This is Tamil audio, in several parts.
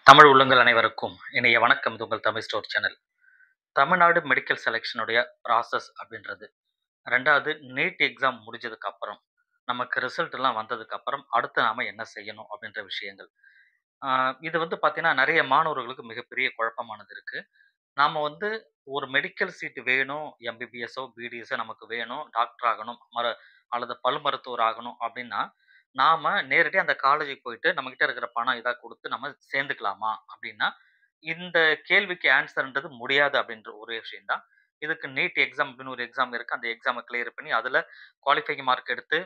தமிழ் உள்ளங்கள் அனைவருக்கும் இனிய வணக்கம். இது உங்கள் Tamil store channel. Tamil Nadu medical செலெக்ஷனுடைய ப்ராசஸ் அப்படின்றது, ரெண்டாவது நீட் எக்ஸாம் முடிஞ்சதுக்கு அப்புறம் நமக்கு ரிசல்ட் எல்லாம் வந்ததுக்கு அப்புறம் அடுத்து நாம என்ன செய்யணும் அப்படின்ற விஷயங்கள். இது வந்து பார்த்தீங்கன்னா நிறைய மாணவர்களுக்கு மிகப்பெரிய குழப்பமானது இருக்கு. நாம வந்து ஒரு மெடிக்கல் சீட் வேணும், எம்பிபிஎஸ்ஸோ பிடிஎஸ்ஸோ நமக்கு வேணும், டாக்டர் ஆகணும், அல்லது பல் மருத்துவர் ஆகணும் அப்படின்னா நாம நேரடியா அந்த காலேஜுக்கு போயிட்டு நம்மகிட்ட இருக்கிற பணம் இதா குடுத்து நம்ம சேர்ந்துக்கலாமா? அப்படின்னா, இந்த கேள்விக்கு ஆன்ஸர்ன்றது முடியாது அப்படின்ற ஒரே விஷயம் தான். இதுக்கு நீட் எக்ஸாம் அப்படின்னு ஒரு எக்ஸாம் இருக்கு. அந்த எக்ஸாம கிளியர் பண்ணி அதுல குவாலிஃபையிங் மார்க் எடுத்து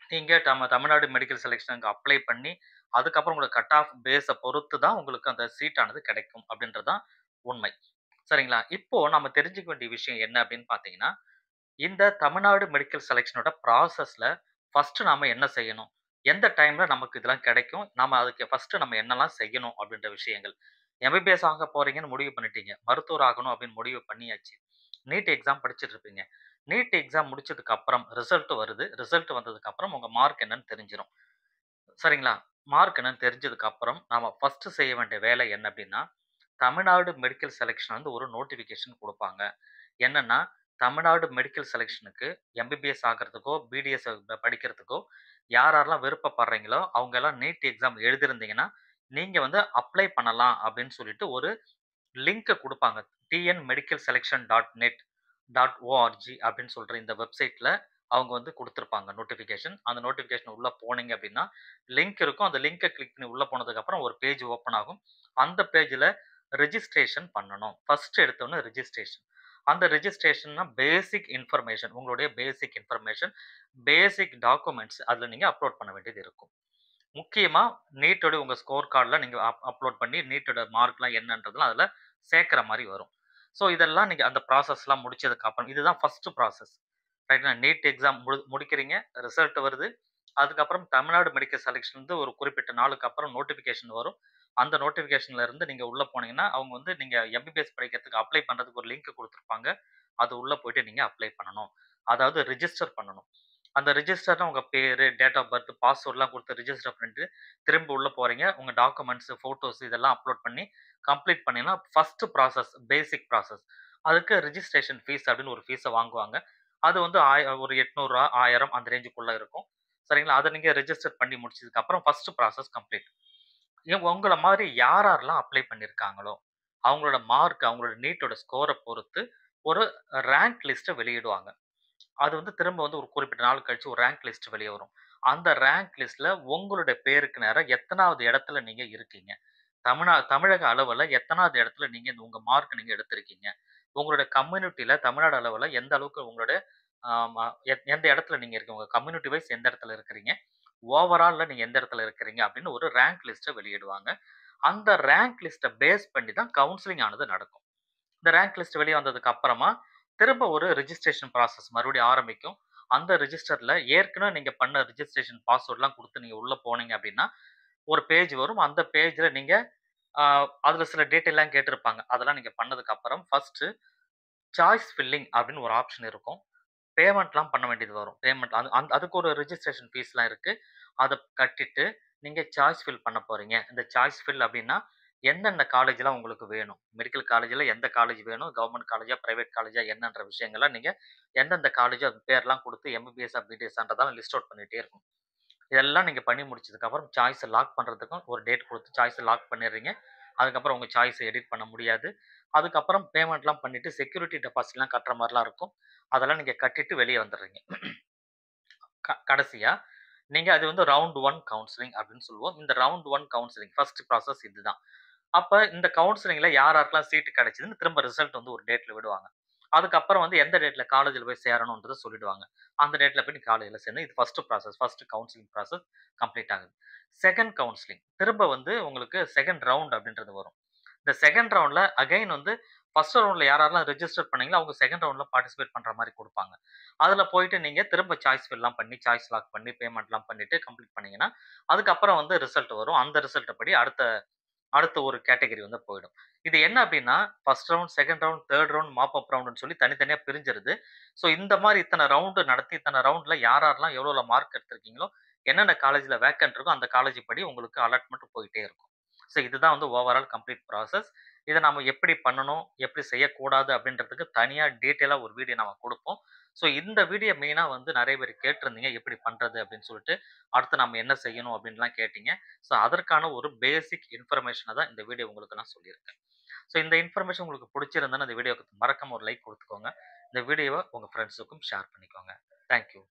நீங்க தமிழ்நாடு மெடிக்கல் செலக்ஷனுக்கு அப்ளை பண்ணி, அதுக்கப்புறம் உங்களோட கட் ஆஃப் பேஸ பொறுத்து தான் உங்களுக்கு அந்த சீட் ஆனது கிடைக்கும் அப்படின்றது தான் உண்மை. சரிங்களா? இப்போ நம்ம தெரிஞ்சுக்க வேண்டிய விஷயம் என்ன அப்படின்னு பார்த்தீங்கன்னா, இந்த தமிழ்நாடு மெடிக்கல் செலக்ஷனோட ப்ராசஸ்ல ஃபர்ஸ்ட் நாம என்ன செய்யணும்? எந்த டைம்ல நமக்கு இதெல்லாம் கிடைக்கும்? நாம அதுக்கு ஃபர்ஸ்ட் நம்ம என்னலாம் செய்யணும்? அப்படின்ற விஷயங்கள். எம்பிபிஎஸ் ஆக போறீங்கன்னு முடிவு பண்ணிட்டீங்க. மருத்துவர் ஆகணும் அப்படின்னு முடிவு பண்ணியாச்சு. நீட் எக்ஸாம் படிச்சுட்டு இருப்பீங்க. நீட் எக்ஸாம் முடிச்சதுக்கு அப்புறம் ரிசல்ட் வருது. ரிசல்ட் வந்ததுக்கு அப்புறம் உங்க மார்க் என்னன்னு தெரிஞ்சிரும். சரிங்களா? மார்க் என்னன்னு தெரிஞ்சதுக்கு அப்புறம் நாம ஃபர்ஸ்ட் செய்ய வேண்டிய வேலை என்ன அப்படின்னா, தமிழ்நாடு மெடிக்கல் செலக்ஷன் வந்து ஒரு நோட்டிஃபிகேஷன் குடுப்பாங்க. என்னன்னா, தமிழ்நாடு மெடிக்கல் செலக்ஷனுக்கு எம்பிபிஎஸ் ஆகுறதுக்கோ, பிடிஎஸ் படிக்கிறதுக்கோ யார் யாரெல்லாம் விருப்பப்படுறீங்களோ, அவங்க எல்லாம் நீட் எக்ஸாம் எழுதியிருந்தீங்கன்னா, நீங்க வந்து அப்ளை பண்ணலாம் அப்படின்னு சொல்லிட்டு ஒரு லிங்க்க குடுப்பாங்க. tnmedicalselection.net.org அப்படின்னு சொல்ற இந்த வெப்சைட்ல அவங்க வந்து குடுத்திருப்பாங்க நோட்டிஃபிகேஷன். அந்த நோட்டிஃபிகேஷன் உள்ள போனீங்க அப்படின்னா, லிங்க் இருக்கும். அந்த லிங்க கிளிக் பண்ணி உள்ள போனதுக்கு அப்புறம் ஒரு பேஜ் ஓப்பன் ஆகும். அந்த பேஜ்ல ரெஜிஸ்ட்ரேஷன் பண்ணணும். ஃபர்ஸ்ட் எடுத்தோனே ரெஜிஸ்ட்ரேஷன். அந்த ரெஜிஸ்ட்ரேஷன்னா பேசிக் இன்ஃபர்மேஷன் உங்களுடைய பேசிக் இன்ஃபர்மேஷன், பேசிக் டாக்குமெண்ட்ஸ் அதுல நீங்க அப்லோட் பண்ண வேண்டியது இருக்கும். முக்கியமா நீட்டோட உங்க ஸ்கோர் கார்ட்ல நீங்க அப்லோட் பண்ணி நீட்டோட மார்க்லாம் என்னன்றதெல்லாம் அதுல சேர்க்கிற மாரி வரும். ஸோ இதெல்லாம் நீங்க அந்த ப்ராசஸ்லாம் முடிச்சதுக்கு அப்புறம் இதுதான் ஃபர்ஸ்ட் ப்ராசஸ். ரைட்டுங்களா? நீட் எக்ஸாம் முடிக்கிறீங்க. ரிசல்ட் வருது. அதுக்கப்புறம் தமிழ்நாடு மெடிக்கல் செலக்ஷன் வந்து ஒரு குறிப்பிட்ட நாளுக்கு அப்புறம் நோட்டிஃபிகேஷன் வரும். அந்த நோட்டிஃபிகேஷன்ல இருந்து நீங்க உள்ள போனீங்கன்னா, அவங்க வந்து நீங்க எம்பிபிஎஸ் படிக்கிறதுக்கு அப்ளை பண்றதுக்கு ஒரு லிங்க் குடுத்துருப்பாங்க. அது உள்ள போயிட்டு நீங்க அப்ளை பண்ணணும். அதாவது ரிஜிஸ்டர் பண்ணணும். அந்த ரிஜிஸ்டர்ல உங்க பேரு, டேட் ஆஃப் பர்த், பாஸ்வேர்ட்லாம் குடுத்து ரிஜிஸ்டர் பண்ணிட்டு, திரும்ப உள்ள போறீங்க. உங்க டாக்குமெண்ட்ஸ், ஃபோட்டோஸ் இதெல்லாம் அப்லோட் பண்ணி கம்ப்ளீட் பண்ணீங்கன்னா, ஃபர்ஸ்ட் ப்ராசஸ், பேசிக் ப்ராசஸ். அதுக்கு ரிஜிஸ்ட்ரேஷன் ஃபீஸ் அப்படின்னு ஒரு ஃபீஸ வாங்குவாங்க. அது வந்து ஒரு ரூ. 800 1000 அந்த ரேஞ்சுக்குள்ள இருக்கும். சரிங்களா? அத நீங்க ரெஜிஸ்டர் பண்ணி முடிச்சதுக்கு அப்புறம் ஃபர்ஸ்ட் ப்ராசஸ் கம்ப்ளீட். உங்கள மாரி யார் யாரெல்லாம் அப்ளை பண்ணியிருக்காங்களோ, அவங்களோட மார்க், அவங்களோட நீட்டோட ஸ்கோர பொறுத்து ஒரு ரேங்க் லிஸ்ட்ட வெளியிடுவாங்க. அது வந்து திரும்ப வந்து ஒரு குறிப்பிட்ட நாள் கழிச்சு ஒரு ரேங்க் லிஸ்ட் வெளிய வரும். அந்த ரேங்க் லிஸ்ட்ல உங்களுடைய பேருக்கு நேரா எத்தனாவது இடத்துல நீங்க இருக்கீங்க? தமிழக அளவுல எத்தனாவது இடத்துல நீங்க உங்க மார்க் நீங்க எடுத்திருக்கீங்க? உங்களுடைய கம்யூனிட்டில தமிழ்நாடு அளவுல எந்த அளவுக்கு உங்களுடைய ஆமா எந்த இடத்துல நீங்க இருக்கீங்க? உங்க கம்யூனிட்டி வைஸ் எந்த இடத்துல இருக்கிறீங்க? ஓவரால்ல நீங்க எந்த இடத்துல இருக்கிறீங்க? அப்படின்னு ஒரு ரேங்க் லிஸ்ட்ட வெளியிடுவாங்க. அந்த ரேங்க் லிஸ்ட்ட பேஸ் பண்ணி தான் கவுன்சிலிங் ஆனது நடக்கும். இந்த ரேங்க் லிஸ்ட் வெளிய வந்ததுக்கு அப்புறமா, திரும்ப ஒரு ரிஜிஸ்ட்ரேஷன் ப்ராசஸ் மறுபடியும் ஆரம்பிக்கும். அந்த ரிஜிஸ்டர்ல ஏற்கனவே நீங்க பண்ண ரிஜிஸ்ட்ரேஷன் பாஸ்வேர்ட்லாம் குடுத்து நீங்க உள்ள போனீங்க அப்டின்னா, ஒரு பேஜ் வரும். அந்த பேஜ்ல நீங்க அ அதுல சில டீட்டெயில்லாம் கேட்டிருப்பாங்க. அதெல்லாம் நீங்க பண்ணதுக்கு அப்புறம் ஃபர்ஸ்ட்டு சாய்ஸ் ஃபில்லிங் அப்டின்னு ஒரு ஆப்ஷன் இருக்கும். பேமெண்ட்லாம் பண்ண வேண்டியது வரும். பேமெண்ட் அதுக்கு ஒரு ரிஜிஸ்ட்ரேஷன் ஃபீஸ்லாம் இருக்கு. அத கட்டிட்டு, நீங்க சாய்ஸ் ஃபில் பண்ண போறீங்க. இந்த சாய்ஸ் ஃபில் அப்டின்னா, எந்தெந்த காலேஜ்லாம் உங்களுக்கு வேணும்? மெடிக்கல் காலேஜ்ல எந்த காலேஜ் வேணும்? கவர்ன்மென்ட் காலேஜா? பிரைவேட் காலேஜா? என்னன்ற விஷயங்கள நீங்க எந்தெந்த காலேஜோ அது பேர்லாம் குடுத்து எம்பிபிஎஸ்ஸா? பிடிஎஸ்ஸான்றதெல்லாம் லிஸ்ட் அவுட் பண்ணிட்டே இருக்கும். இதெல்லாம் நீங்க பண்ணி முடிச்சதுக்கப்புறம் சாய்ஸ லாக் பண்றதுக்கும் ஒரு டேட் குடுத்து சாய்ஸ லாக் பண்ணிடுறீங்க. அதுக்கப்புறம் உங்க சாய்ஸ எடிட் பண்ண முடியாது. அதுக்கப்புறம் பேமெண்ட்லாம் பண்ணிட்டு செக்யூரிட்டி டெபாசிட்லாம் கட்டுற மாரிலாம் இருக்கும். அதெல்லாம் நீங்க கட்டிட்டு வெளிய வந்துர்றீங்க. கடைசியா நீங்க அது வந்து ரவுண்ட் 1 கவுன்சிலிங் அப்படின்னு சொல்லுவோம். இந்த ரவுண்ட் 1 கவுன்சிலிங் ஃபர்ஸ்ட் ப்ராசஸ் இதுதான். அப்ப இந்த கவுன்சிலிங்ல யார் யாருக்கெல்லாம் சீட் கிடைச்சதுன்னு திரும்ப ரிசல்ட் வந்து ஒரு டேட்ல விடுவாங்க. அதுக்கப்புறம் வந்து எந்த டேட்ல காலேஜ்ல போய் சேரணும்ன்றத சொல்லிடுவாங்க. அந்த டேட்ல போய் நீ காலேஜ்ல சேர்ந்து இது first process. First counselling process complete ஆகுது. செகண்ட் கவுன்சிலிங் திரும்ப வந்து உங்களுக்கு செகண்ட் ரவுண்ட் அப்படின்றது வரும். இந்த செகண்ட் ரவுண்ட்ல அகைன் வந்து ஃபர்ஸ்ட் ரவுண்ட்ல யார் யாரெல்லாம் ரெஜிஸ்டர் பண்ணீங்களோ அவங்க செகண்ட் ரவுண்ட்ல பார்ட்டிசிபேட் பண்ற மாரி குடுப்பாங்க. அதுல போயிட்டு நீங்க திரும்ப சாய்ஸ் ஃபில்லாம் பண்ணி, சாய்ஸ் லாக் பண்ணி, பேமெண்ட்லாம் பண்ணிட்டு கம்ப்ளீட் பண்ணீங்கன்னா, அதுக்கப்புறம் வந்து ரிசல்ட் வரும். அந்த ரிசல்ட்ட படி அடுத்த அடுத்த ஒரு கேட்டகரி வந்து போயிடும். இது என்ன அப்டின்னா, first round, second round, third round, mop up ரவுண்டுன்னு சொல்லி தனித்தனியா பிரிஞ்சிருது. ஸோ இந்த மாரி இத்தன ரவுண்ட் நடத்தி, இத்தன ரவுண்ட்ல யார் யாரெல்லாம் எவ்வளோ மார்க் எடுத்திருக்கீங்களோ, என்னென்ன காலேஜ்ல வேக்கன்ட் இருக்கோ, அந்த காலேஜ் படி உங்களுக்கு அலாட்மெண்ட் போயிட்டே இருக்கும். ஸோ இதுதான் வந்து ஓவரால் கம்ப்ளீட் ப்ராசஸ். இத நாம எப்படி பண்ணணும், எப்படி செய்யக்கூடாது அப்படின்றதுக்கு தனியா டீட்டெயிலா ஒரு வீடியோ நாம குடுப்போம். ஸோ இந்த வீடியோ மெயினா வந்து நெறைய பேர் கேட்டிருந்தீங்க. எப்படி பண்றது அப்படின்னு சொல்லிட்டு. அடுத்து நம்ம என்ன செய்யணும் அப்படின்லாம் கேட்டீங்க. ஸோ அதற்கான ஒரு பேசிக் இன்ஃபர்மேஷன தான் இந்த வீடியோ உங்களுக்கு நான் சொல்லியிருக்கேன். ஸோ இந்த இன்ஃபர்மேஷன் உங்களுக்கு புடிச்சிருந்ததுன்னா, இந்த வீடியோக்கு மறக்காம ஒரு லைக் குடுத்துக்கோங்க. இந்த வீடியோவ உங்க ஃப்ரெண்ட்ஸுக்கும் ஷேர் பண்ணிக்கோங்க. Thank you.